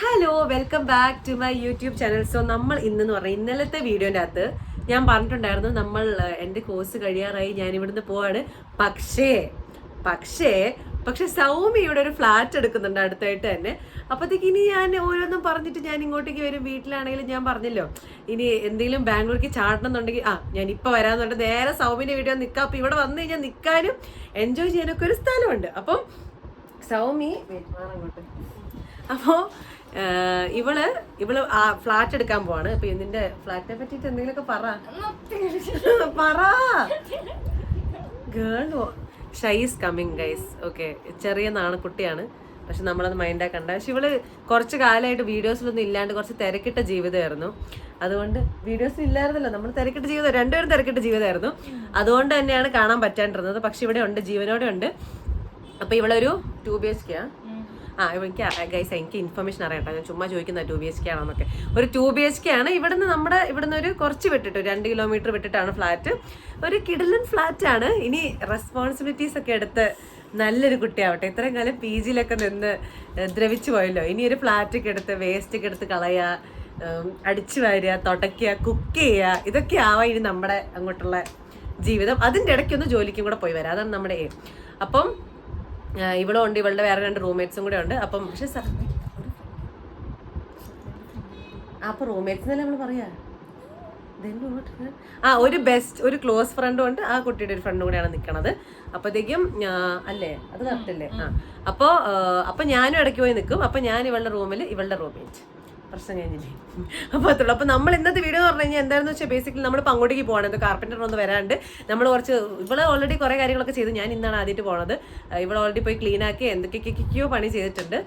Hello, welcome back to my YouTube channel. So നമ്മൾ ഇന്നെന്ന് പറഞ്ഞാൽ ഇന്നലത്തെ വീഡിയോൻ്റെ അകത്ത് ഞാൻ പറഞ്ഞിട്ടുണ്ടായിരുന്നു നമ്മൾ എൻ്റെ കോഴ്സ് കഴിയാറായി, ഞാൻ ഇവിടുന്ന് പോവാണ്. പക്ഷേ സൗമി ഇവിടെ ഒരു ഫ്ലാറ്റ് എടുക്കുന്നുണ്ട് അടുത്തായിട്ട് തന്നെ. അപ്പോഴത്തേക്ക് ഇനി ഞാൻ ഓരോന്നും പറഞ്ഞിട്ട് ഞാൻ ഇങ്ങോട്ടേക്ക് വരും. വീട്ടിലാണെങ്കിലും ഞാൻ പറഞ്ഞല്ലോ, ഇനി എന്തെങ്കിലും ബാംഗ്ലൂർക്ക് ചാടണം എന്നുണ്ടെങ്കിൽ ഞാൻ ഇപ്പോൾ വരാമെന്നുണ്ട്. നേരെ സൗമിൻ്റെ വീഡിയോ നിൽക്കാം. അപ്പോൾ ഇവിടെ വന്നു കഴിഞ്ഞാൽ നിൽക്കാനും എൻജോയ് ചെയ്യാനൊക്കെ ഒരു സ്ഥലമുണ്ട്. അപ്പം സൗമി അങ്ങോട്ട്. അപ്പോൾ ഇവള് ഫ്ലാറ്റ് എടുക്കാൻ പോവാണ്. അപ്പൊ ഇതിന്റെ ഫ്ലാറ്റിനെ പറ്റിട്ട് എന്തെങ്കിലുമൊക്കെ പറ. Girl shy is coming guys. Okay, ചെറിയ കുട്ടിയാണ്, പക്ഷെ നമ്മളത് മൈൻഡാക്കണ്ട. പക്ഷെ ഇവള് കുറച്ച് കാലമായിട്ട് വീഡിയോസിലൊന്നും ഇല്ലാണ്ട് കുറച്ച് തിരക്കിട്ട ജീവിതമായിരുന്നു. അതുകൊണ്ട് വീഡിയോസ് ഇല്ലായിരുന്നല്ലോ, നമ്മൾ തിരക്കിട്ട ജീവിതം, രണ്ടുപേരും തിരക്കിട്ട ജീവിതമായിരുന്നു. അതുകൊണ്ട് തന്നെയാണ് കാണാൻ പറ്റാണ്ടിരുന്നത്. പക്ഷെ ഇവിടെ ഉണ്ട്, ജീവനോടെ ഉണ്ട്. അപ്പൊ ഇവളൊരു 2 BHK എനിക്ക് ഗൈസ് എനിക്ക് ഇൻഫർമേഷൻ അറിയാം കേട്ടോ, ഞാൻ ചുമ്മാ ചോദിക്കുന്ന 2 BHK ആണോന്നൊക്കെ. ഒരു 2 BHK ആണ്. ഇവിടുന്ന് ഒരു കുറച്ച് വിട്ടിട്ട് 2 കിലോമീറ്റർ വിട്ടിട്ടാണ് ഫ്ലാറ്റ്. ഒരു കിടിലൻ ഫ്ലാറ്റ് ആണ്. ഇനി റെസ്പോൺസിബിലിറ്റീസ് ഒക്കെ എടുത്ത് നല്ലൊരു കുട്ടിയാവട്ടെ. ഇത്രയും കാലം PG-യിലൊക്കെ നിന്ന് ദ്രവിച്ചു പോയല്ലോ. ഇനി ഒരു ഫ്ലാറ്റൊക്കെ എടുത്ത് വേസ്റ്റൊക്കെ എടുത്ത് കളയുക, അടിച്ചു വാരുക, തുടയ്ക്കുക, കുക്ക് ചെയ്യുക, ഇതൊക്കെ ആവാം ഇനി നമ്മുടെ അങ്ങോട്ടുള്ള ജീവിതം. അതിൻ്റെ ഇടയ്ക്കൊന്ന് ജോലിക്കും കൂടെ പോയി വരാം, അതാണ് നമ്മുടെ എയിം. അപ്പം ഇവളും ഉണ്ട്, ഇവളുടെ വേറെ 2 റൂംമേറ്റ്സും കൂടെ ഉണ്ട്. അപ്പം പക്ഷെ അപ്പൊ റൂംമേറ്റ്സ് നമ്മൾ പറയാ ഒരു ക്ലോസ് ഫ്രണ്ടും ഉണ്ട്, ആ കുട്ടിയുടെ ഒരു ഫ്രണ്ടും കൂടെയാണ് നിൽക്കണത്. അപ്പോഴത്തേക്കും അല്ലേ, അത് കറക്റ്റല്ലേ? അപ്പൊ ഞാനും ഇടയ്ക്ക് പോയി നിൽക്കും. അപ്പൊ ഞാൻ ഇവളുടെ റൂമിൽ, ഇവളുടെ റൂംമേറ്റ്. പ്രശ്നം കഴിഞ്ഞില്ലേ? അപ്പോൾ അതുള്ളൂ. അപ്പോൾ നമ്മൾ ഇന്നത്തെ വീഡിയോ എന്ന് പറഞ്ഞു കഴിഞ്ഞാൽ എന്താണെന്ന് വെച്ചാൽ ബേസിക്കലി നമ്മൾ അങ്ങോട്ടേക്ക് പോകണം. ഇത് കാർപ്പൻ്റർ ഒന്ന് വരാണ്ട് നമ്മൾ ഇവിടെ ഓൾറെഡി കുറേ കാര്യങ്ങളൊക്കെ ചെയ്തു. ഞാൻ ഇന്നാണ് ആദ്യമായിട്ട് പോണത്. ഇവിടെ ഓൾറെഡി പോയി ക്ലീൻ ആക്കി എന്തൊക്കെയൊക്കെയോ പണി ചെയ്തിട്ടുണ്ട്.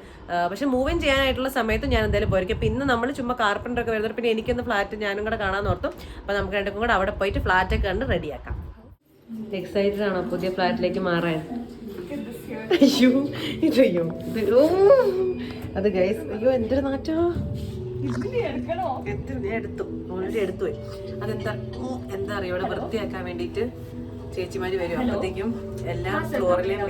പക്ഷെ മൂവിങ് ചെയ്യാനായിട്ടുള്ള സമയത്ത് ഞാൻ എന്തായാലും പോയിരിക്കും. പിന്നെ ഇന്ന് നമ്മൾ ചുമ്മാ കാർപ്പൻ്റർ ഒക്കെ വരുന്നത്. പിന്നെ എനിക്കൊന്ന് ഫ്ലാറ്റ് ഞാനും കൂടെ കാണാൻ ഓർത്തും. അപ്പോൾ നമുക്ക് രണ്ടും കൂടെ അവിടെ പോയിട്ട് ഫ്ലാറ്റൊക്കെ കണ്ട് റെഡിയാക്കാം. എക്സൈറ്റഡ് ആണോ പുതിയ ഫ്ലാറ്റിലേക്ക് മാറാൻ? അയ്യോ അത് ഗൈസ്, അയ്യോ എന്തൊരു നാറ്റോ. ഓൾറെഡി എടുത്തു. എന്താ അറിയോ, ഇവിടെ വൃത്തിയാക്കാൻ വേണ്ടിയിട്ട് ചേച്ചിമാര് വരും. അപ്പോഴത്തേക്കും എല്ലാ ഫ്ലോറിലെയും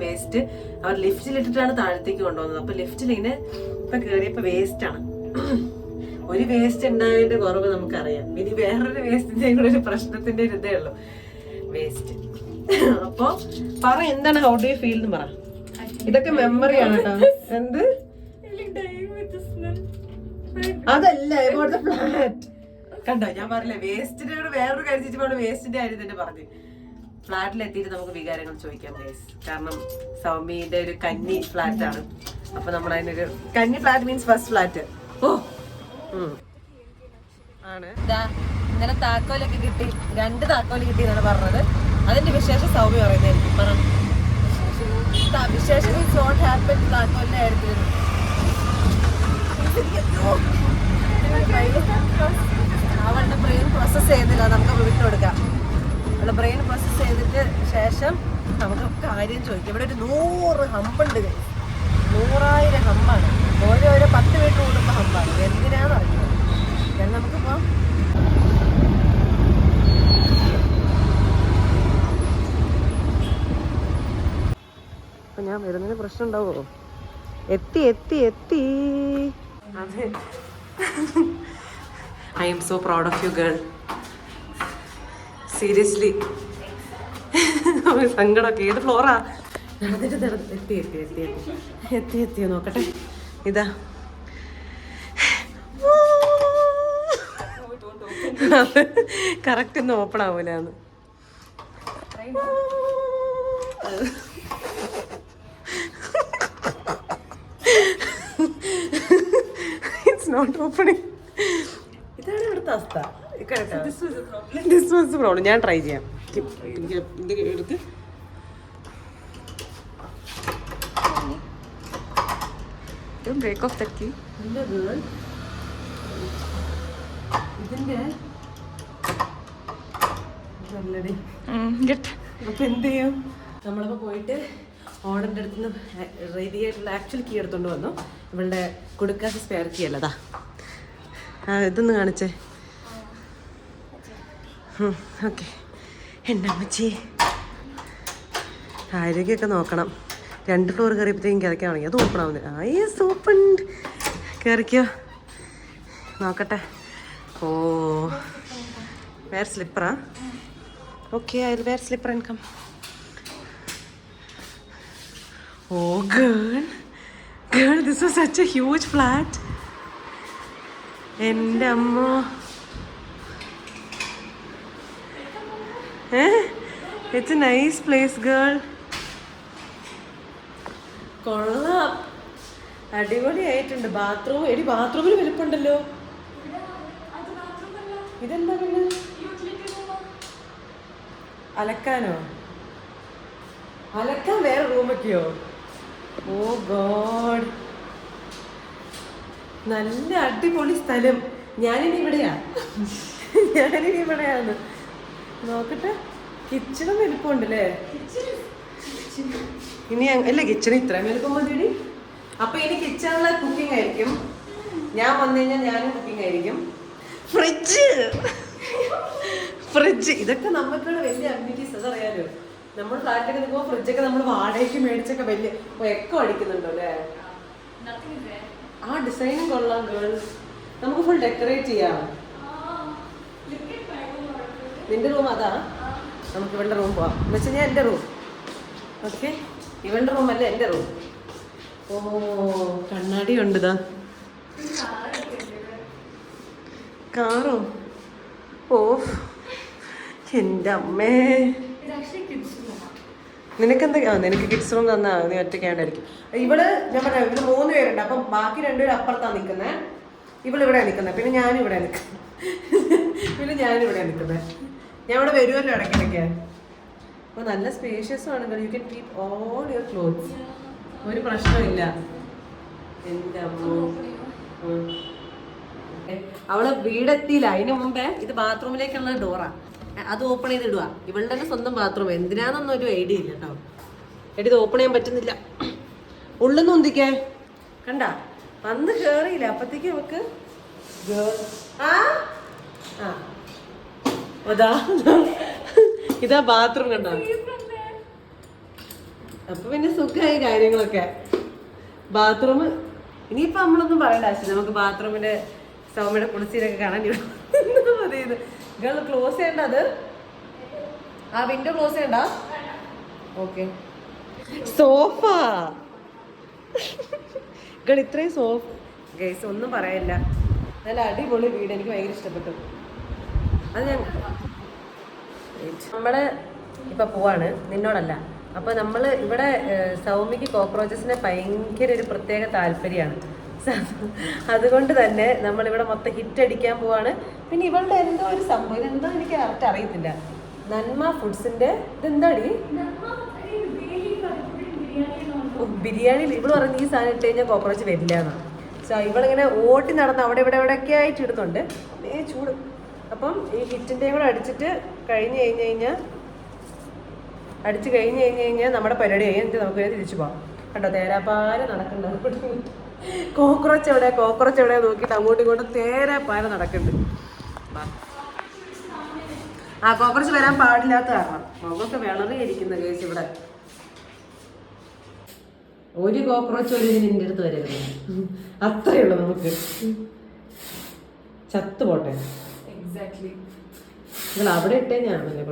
വേസ്റ്റ് അവർ ലിഫ്റ്റിലിട്ടിട്ടാണ് താഴത്തേക്ക് കൊണ്ടുപോകുന്നത്. അപ്പൊ ലിഫ്റ്റിൽ ഇങ്ങനെ ഇപ്പൊ കയറിയപ്പോ വേസ്റ്റ് ആണ്. ഒരു വേസ്റ്റ് ഉണ്ടായതിന്റെ കുറവ് നമുക്കറിയാം. ഇനി വേറൊരു വേസ്റ്റിന്റെ കൂടെ ഒരു പ്രശ്നത്തിന്റെ ഒരു ഇതേ ഉള്ളൂ, വേസ്റ്റ്. അപ്പൊ പറ, എന്താണ് ഹൗ ഡു യു ഫീൽ എന്ന് പറ. ഇതൊക്കെ മെമ്മറിയാണ് കേട്ടോ. എന്ത് അതല്ല എബൌട്ട് ദ ഫ്ലാറ്റ്. കണ്ടോ, ഞാൻ പറഞ്ഞില്ലേ വേസ്റ്റിന്റെ കൂടെ വേറൊരു കാര്യം ചോദിച്ചപ്പോൾ വേസ്റ്റിന്റെ കാര്യം തന്നെ പറഞ്ഞു. ഫ്ലാറ്റിൽ എത്തിയിട്ട് നമുക്ക് വികാരങ്ങൾ ചോദിക്കാം ഗൈസ്. കാരണം സൗമിയുടെ ഒരു കന്നി ഫ്ലാറ്റ് ആണ്. അപ്പൊ നമ്മൾ അതിനൊരു കന്നി ഫ്ലാറ്റ് മീൻസ് ഫസ്റ്റ് ഫ്ലാറ്റ്. ആണ് ഇന്നലെ താക്കോലൊക്കെ കിട്ടി, 2 താക്കോല് കിട്ടി എന്നാണ് പറഞ്ഞത്. അതിന്റെ വിശേഷം സൗമി പറയുന്നതായിരിക്കും. പറഞ്ഞു വിശേഷം മീൻസ് വാട്ട് ഹാപ്പൻ താക്കോലിന്റെ കാര്യത്തിൽ. അവളുടെ ബ്രെയിൻ പ്രോസസ് ചെയ്യുന്നില്ല, നമുക്ക് വിട്ടുകൊടുക്കാം. അവളുടെ ബ്രെയിൻ പ്രോസസ് ചെയ്തിട്ട് ശേഷം നമുക്ക് കാര്യം ചോദിക്കാം. ഇവിടെ ഒരു 100 ഹമ്പുണ്ട്, 100,000 ഹമ്പാണ്. ഓരോരോ 10 വീട്ടിൽ കൂടുമ്പോൾ ഹമ്പാണ്. എന്തിനാന്ന് അറിയുന്നത്. ഞാൻ നമുക്കിപ്പോ ഞാൻ വരുന്നതിന് പ്രശ്നം ഉണ്ടാവോ? എത്തി. അതെ, I am so proud of you girl. Seriously സങ്കടമൊക്കെ. ഏത് ഫ്ലോറാ? എത്തി നോക്കട്ടെ. ഇതാ കറക്റ്റ് ഒന്നും ഓപ്പൺ ആവൂലെന്ന്. Not opening. ഇതാണ് ഇവിടുത്തെ അവസ്ഥ. This was problem. ഞാൻ ട്രൈ ചെയ്യാം. എടുത്ത് ബ്രേക്ക് ഓഫ് തക്കി. ഇതിന്റെ അപ്പൊ എന്ത് ചെയ്യും? നമ്മളപ്പോ പോയിട്ട് ഓർഡറിൻ്റെ അടുത്ത് നിന്ന് റെഡി ആയിട്ടുള്ള ആക്ച്വൽ കീ എടുത്തോണ്ട് വന്നു. ഇവളുടെ കൊടുക്കാത്ത സ്പെയർ കീ അല്ലതാ. ഇതൊന്ന് കാണിച്ചേ. ഓക്കെ, എൻ്റെ അമ്മച്ചി ആരോഗ്യമൊക്കെ നോക്കണം. 2 ഫ്ലോർ കയറിയപ്പോഴത്തേക്കും കിതയ്ക്കാൻ തുടങ്ങി. അത് ഓപ്പൺ ആവുന്നില്ല. Yes open. കയറിക്കോ, നോക്കട്ടെ. ഓ, വേറെ സ്ലിപ്പറാ? ഓക്കെ, അതിൽ വേറെ slipper income. Oh girl, this was such a huge flat. എൻ്റെ അമ്മ, it's a nice place girl. കൊള്ളാം, അടിപൊളിയായിട്ടുണ്ട്. ബാത്റൂം, എടി ബാത്റൂമിൽ വലിപ്പുണ്ടല്ലോ. ഇതെന്താ പിന്നെ അലക്കാനോ? അലക്കാൻ വേറെ റൂമൊക്കെയോ? ഓ ഗോഡ്, നല്ല അടിപൊളി സ്ഥലം. ഞാനിനി ഇവിടെയാണ്. നോക്കട്ടെ, കിച്ചണും വലിപ്പമുണ്ടല്ലേ? ഇനി അല്ല, കിച്ചൺ ഇത്രയും വലിപ്പം മതി. അപ്പൊ ഇനി കിച്ചണിലെ കുക്കിംഗ് ആയിരിക്കും. ഞാൻ വന്നു കഴിഞ്ഞാൽ ഞാനും കുക്കിംഗ് ആയിരിക്കും. ഫ്രിഡ്ജ് ഇതൊക്കെ നമുക്കുള്ള വലിയ അമ്യൂണിറ്റീസ്. അതറിയാലോ, നമ്മൾ ഫ്ലാറ്റിലൊക്കെ നിൽക്കുമ്പോൾ ഫ്രിഡ്ജൊക്കെ നമ്മൾ വാടകയ്ക്ക് മേടിച്ചൊക്കെ വലിയ എക്കോ അടിക്കുന്നുണ്ടോ അല്ലേ? ആ ഡിസൈനും കൊള്ളാം ഗേൾ. നമുക്ക് ഫുൾ ഡെക്കറേറ്റ് ചെയ്യാം. നിന്റെ റൂം അതാ? നമുക്ക് ഇവളുടെ റൂം പോവാം. എന്ന് വെച്ചാൽ ഞാൻ എൻ്റെ റൂം. ഓക്കെ, ഇവളുടെ റൂം അല്ല, എൻ്റെ റൂം. ഓ, കണ്ണാടി ഉണ്ട്. ഇതാ കാറോ? ഓ എൻ്റെ അമ്മേ, നിനക്കെന്താ? നിനക്ക് കിഡ്സ് റൂം തന്നാ നീ ഒറ്റയ്ക്കാണ്ടായിരിക്കും. ഇവിടെ ഞാൻ പറഞ്ഞ ഇവിടെ 3 പേരുണ്ട്. അപ്പം ബാക്കി 2 പേര് അപ്പുറത്താണ് നിൽക്കുന്നത്. ഇവളിവിടെ നിൽക്കുന്നത്. പിന്നെ ഞാനും ഇവിടെ നിൽക്കുന്നത്. ഞാൻ ഇവിടെ വരുമല്ലോ ഇടയ്ക്കിടയ്ക്ക്. അപ്പോൾ നല്ല സ്പേഷ്യസും ആണ്. You can keep all your clothes. ഒരു പ്രശ്നമില്ല. എൻ്റെ അമ്മ, അവള് വീടെത്തിയില്ല. അതിന് മുമ്പേ ഇത് ബാത്റൂമിലേക്കുള്ള ഡോറാ, അത് ഓപ്പൺ ചെയ്ത് ഇടുക. ഇവളുടെ തന്നെ സ്വന്തം ബാത്റൂം. എന്തിനാന്നൊന്നും ഒരു ഐഡിയ ഇല്ല കേട്ടോ. എടി, ഇത് ഓപ്പൺ ചെയ്യാൻ പറ്റുന്നില്ല. ഉള്ളൊന്നും ഒന്തിക്കേ കണ്ട, വന്ന് കേറിയില്ല. അപ്പത്തേക്ക് അവക്ക് ഇതാ ബാത്റൂം കണ്ട. അപ്പൊ പിന്നെ സുഖമായി കാര്യങ്ങളൊക്കെ. ബാത്റൂം ഇനിയിപ്പോ നമ്മളൊന്നും പറയേണ്ട ആവശ്യമില്ല. നമുക്ക് ബാത്റൂമിന്റെ സൗമ്യയുടെ കുളിസീനൊക്കെ കാണാൻ മതി. ഗേൾ ക്ലോസ് ചെയ്യണ്ട, അത് ആ വിൻഡോ ക്ലോസ് ചെയ്യണ്ട. ഓക്കെ, സോഫ ഗേൾ, ഇത്രയും സോഫ ഗൈസ്, ഒന്നും പറയില്ല. നല്ല അടിപൊളി വീട്, എനിക്ക് ഭയങ്കര ഇഷ്ടപ്പെട്ടു. അത് നമ്മള് ഇപ്പൊ പോവാണ്, നിന്നോടല്ല. അപ്പൊ നമ്മൾ ഇവിടെ സൗമ്യക്ക് കോക്രോച്ചസിനെ ഭയങ്കര ഒരു പ്രത്യേക താല്പര്യമാണ്. അതുകൊണ്ട് തന്നെ നമ്മളിവിടെ മൊത്തം ഹിറ്റ് അടിക്കാൻ പോവാണ്. പിന്നെ ഇവളുടെ എന്തോ ഒരു സംഭവം, ഇതെന്തോ എനിക്ക് കറക്റ്റ് അറിയത്തില്ല. നന്മ ഫുഡ്സിന്റെ ഇതെന്താടി ബിരിയാണിയിൽ ഇവള് പറഞ്ഞ് ഈ സാധനം ഇട്ട് കഴിഞ്ഞാൽ കോക്രോച്ച് വരില്ല എന്നാണ്. സോ ഇവളിങ്ങനെ ഓട്ടി നടന്ന് അവിടെ ഇവിടെ ആയിട്ട് ഇടുന്നുണ്ട്. ചൂട്. അപ്പം ഈ ഹിറ്റിൻ്റെയും കൂടെ അടിച്ചു കഴിഞ്ഞ് നമ്മുടെ പരിപാടി കഴിഞ്ഞിട്ട് നമുക്ക് തിരിച്ചു പോകാം. കണ്ടോ, തേരാപ്പാര നടക്കുന്നുണ്ട്. കോക്രോച്ച് എവിടെ നോക്കിയിട്ട് അങ്ങോട്ടും ഇങ്ങോട്ടും തേരാപ്പാര നടക്കുന്നുണ്ട്. ആ കോക്രോച്ച് വരാൻ പാടില്ലാത്ത കാരണം മുഖമൊക്കെ വിളറിയിരിക്കുന്ന കേസ്. ഇവിടെ ഒരു കോക്രോച്ച് ഒരു നിന്റെ അടുത്ത് വരരുത്, അത്രയേ ഉള്ളൂ. നമുക്ക് ചത്തു പോട്ടെ. നിങ്ങൾ അവിടെ ഇട്ടേ ഞാനല്ലേ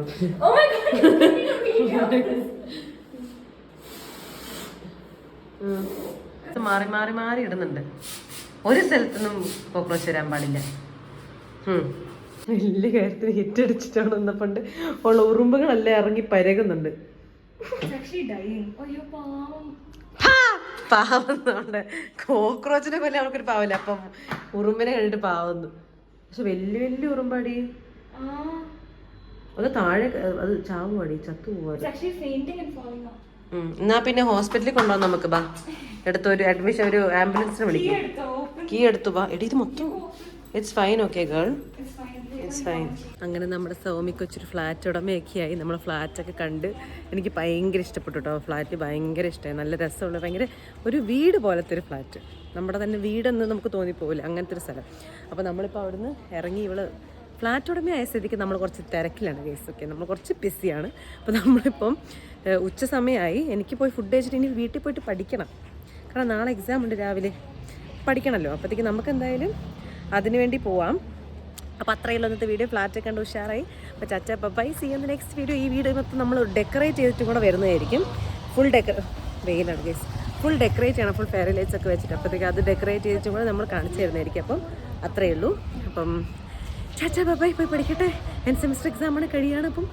മാറി ഇടുന്നുണ്ട്. ഒരു സ്ഥലത്തൊന്നും കോക്രോച്ച് വരാൻ പാടില്ല. വലിയ കാര്യത്തിന് ഹിറ്റ് അടിച്ചിട്ടാണ് വന്നപ്പോണ്ട് ഉള്ള ഉറുമ്പുകളെല്ലാം ഇറങ്ങി പരകുന്നുണ്ട്. പാവുന്നുണ്ട്. കോക്രോച്ചിനെ പോലെ അവൾക്കൊരു പാവില്ല. അപ്പം ഉറുമ്പിനെ കണ്ടിട്ട് പാവുന്നു. പക്ഷെ വലിയ ഉറുമ്പാടി. അത് താഴെ അത് ചാവുവാടി, ചത്തു പോവാ. എന്നാ പിന്നെ ഹോസ്പിറ്റലിൽ കൊണ്ടുപോകാം നമുക്ക്. ബാ, എടുത്തൊരു അഡ്മിഷൻ, ഒരു ആംബുലൻസിനെ വിളിക്കും. കീ എടുത്തു ബാ. എടി, ഇത് മൊത്തം it's fine. Okay girl, it's fine. അങ്ങനെ നമ്മുടെ സൗമ്യക്ക് വെച്ചൊരു ഫ്ലാറ്റ് ഉടമയൊക്കെയായി. നമ്മൾ ഫ്ലാറ്റൊക്കെ കണ്ട് എനിക്ക് ഭയങ്കര ഇഷ്ടപ്പെട്ടു കേട്ടോ. ഫ്ലാറ്റ് ഭയങ്കര ഇഷ്ടമായി. നല്ല രസമുള്ള, ഭയങ്കര ഒരു വീട് പോലത്തെ ഒരു ഫ്ലാറ്റ്. നമ്മുടെ തന്നെ വീടെന്ന് നമുക്ക് തോന്നിപ്പോവില്ല, അങ്ങനത്തെ ഒരു സ്ഥലം. അപ്പോൾ നമ്മളിപ്പോൾ അവിടുന്ന് ഇറങ്ങി ഇവള് ഫ്ലാറ്റ് ഉടമയായ സ്ഥിതിക്ക് നമ്മൾ കുറച്ച് തിരക്കിലാണ് കേസ്. ഓക്കെ, നമ്മൾ കുറച്ച് ബിസിയാണ്. അപ്പോൾ നമ്മളിപ്പം ഉച്ച സമയമായി. എനിക്ക് പോയി ഫുഡ് കഴിച്ചിട്ട് ഇനി വീട്ടിൽ പോയിട്ട് പഠിക്കണം. കാരണം നാളെ എക്സാം ഉണ്ട്, രാവിലെ പഠിക്കണമല്ലോ. അപ്പോഴത്തേക്ക് നമുക്ക് എന്തായാലും അതിന് വേണ്ടി പോവാം. അപ്പോൾ അത്രയുള്ള ഇന്നത്തെ വീഡിയോ. ഫ്ലാറ്റ് കണ്ട് ഉഷാറായി. അപ്പോൾ ചച്ച bye, see you in the next video. ഈ വീഡിയോ മൊത്തം നമ്മൾ ഡെക്കറേറ്റ് ചെയ്തിട്ടും കൂടെ വരുന്നതായിരിക്കും. വെയിലാണ് ഗൈസ്, ഫുൾ ഡെക്കറേറ്റ് ചെയ്യണം, ഫുൾ ഫെയറി ലൈറ്റ്സ് ഒക്കെ വെച്ചിട്ട്. അപ്പോഴത്തേക്ക് അത് ഡെക്കറേറ്റ് ചെയ്തിട്ടും കൂടെ നമ്മൾ കാണിച്ചു തരുന്നതായിരിക്കും. അപ്പം അത്രയേ ഉള്ളൂ. അപ്പം ചാച്ചാ ബൈ, പോയി പഠിക്കട്ടെ. സെമിസ്റ്റർ എക്സാമാണ്, കഴിയാണ്. അപ്പം